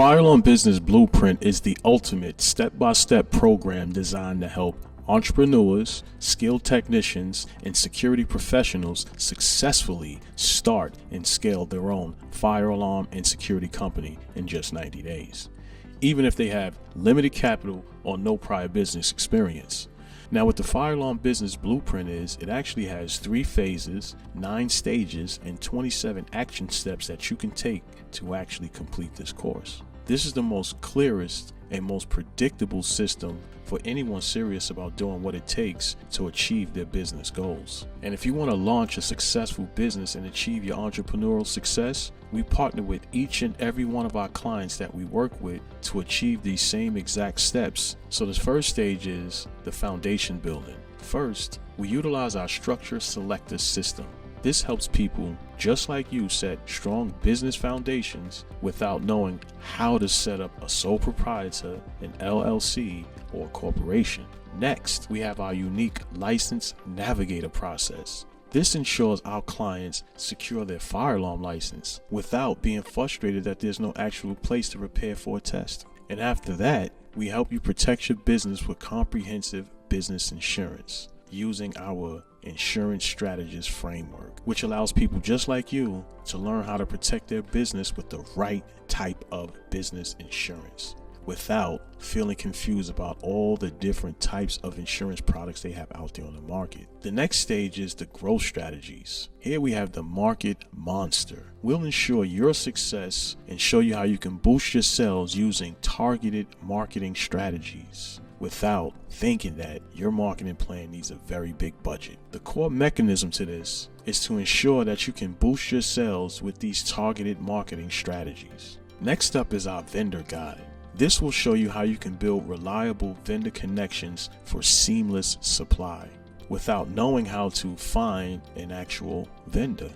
Firelon Business Blueprint is the ultimate step-by-step program designed to help entrepreneurs, skilled technicians, and security professionals successfully start and scale their own fire alarm and security company in just 90 days, even if they have limited capital or no prior business experience. Now, what the Firelon Business Blueprint is, it actually has 3 phases, 9 stages, and 27 action steps that you can take to actually complete this course. This is the most clearest and most predictable system for anyone serious about doing what it takes to achieve their business goals. And if you want to launch a successful business and achieve your entrepreneurial success, we partner with each and every one of our clients that we work with to achieve these same exact steps. So this first stage is the foundation building. First, we utilize our structure selector system. This helps people just like you set strong business foundations without knowing how to set up a sole proprietor, an LLC, or a corporation. Next, we have our unique license navigator process. This ensures our clients secure their fire alarm license without being frustrated that there's no actual place to prepare for a test. And after that, we help you protect your business with comprehensive business insurance using our insurance strategist framework, which allows people just like you to learn how to protect their business with the right type of business insurance without feeling confused about all the different types of insurance products they have out there on the market. The next stage is the growth strategies. Here we have the market monster. We'll ensure your success and show you how you can boost your sales using targeted marketing strategies without thinking that your marketing plan needs a very big budget. The core mechanism to this is to ensure that you can boost your sales with these targeted marketing strategies. Next up is our vendor guide. This will show you how you can build reliable vendor connections for seamless supply without knowing how to find an actual vendor.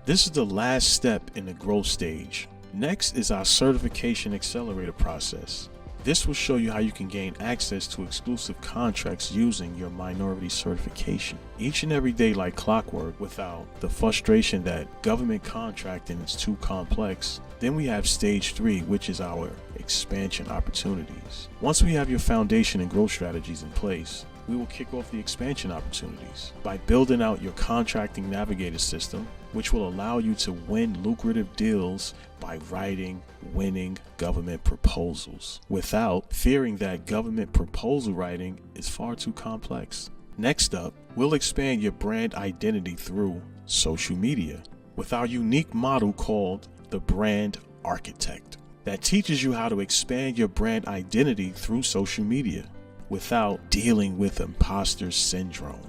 This is the last step in the growth stage. Next is our certification accelerator process. This will show you how you can gain access to exclusive contracts using your minority certification each and every day like clockwork without the frustration that government contracting is too complex. Then we have stage 3, which is our expansion opportunities. Once we have your foundation and growth strategies in place, we will kick off the expansion opportunities by building out your contracting navigator system, which will allow you to win lucrative deals by winning government proposals without fearing that government proposal writing is far too complex. Next up, we'll expand your brand identity through social media with our unique model called the Brand Architect that teaches you how to expand your brand identity through social media without dealing with imposter syndrome.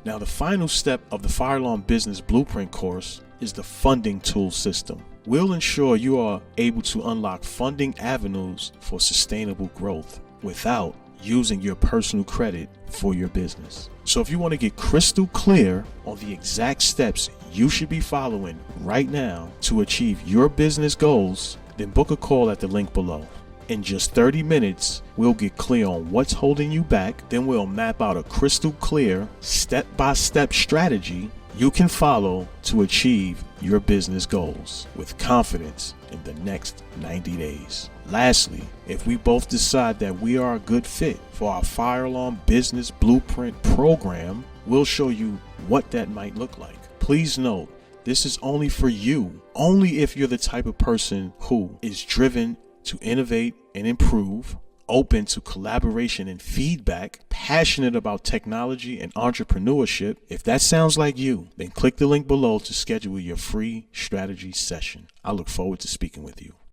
Now, the final step of the Firelon Business Blueprint course is the funding tool system. We'll ensure you are able to unlock funding avenues for sustainable growth without using your personal credit for your business. So if you want to get crystal clear on the exact steps you should be following right now to achieve your business goals, then book a call at the link below. In just 30 minutes, we'll get clear on what's holding you back. Then we'll map out a crystal clear step-by-step strategy you can follow to achieve your business goals with confidence in the next 90 days. Lastly, if we both decide that we are a good fit for our Firelon Business Blueprint program, we'll show you what that might look like. Please note, this is only for you, only if you're the type of person who is driven to innovate and improve, open to collaboration and feedback, passionate about technology and entrepreneurship. If that sounds like you, then click the link below to schedule your free strategy session. I look forward to speaking with you.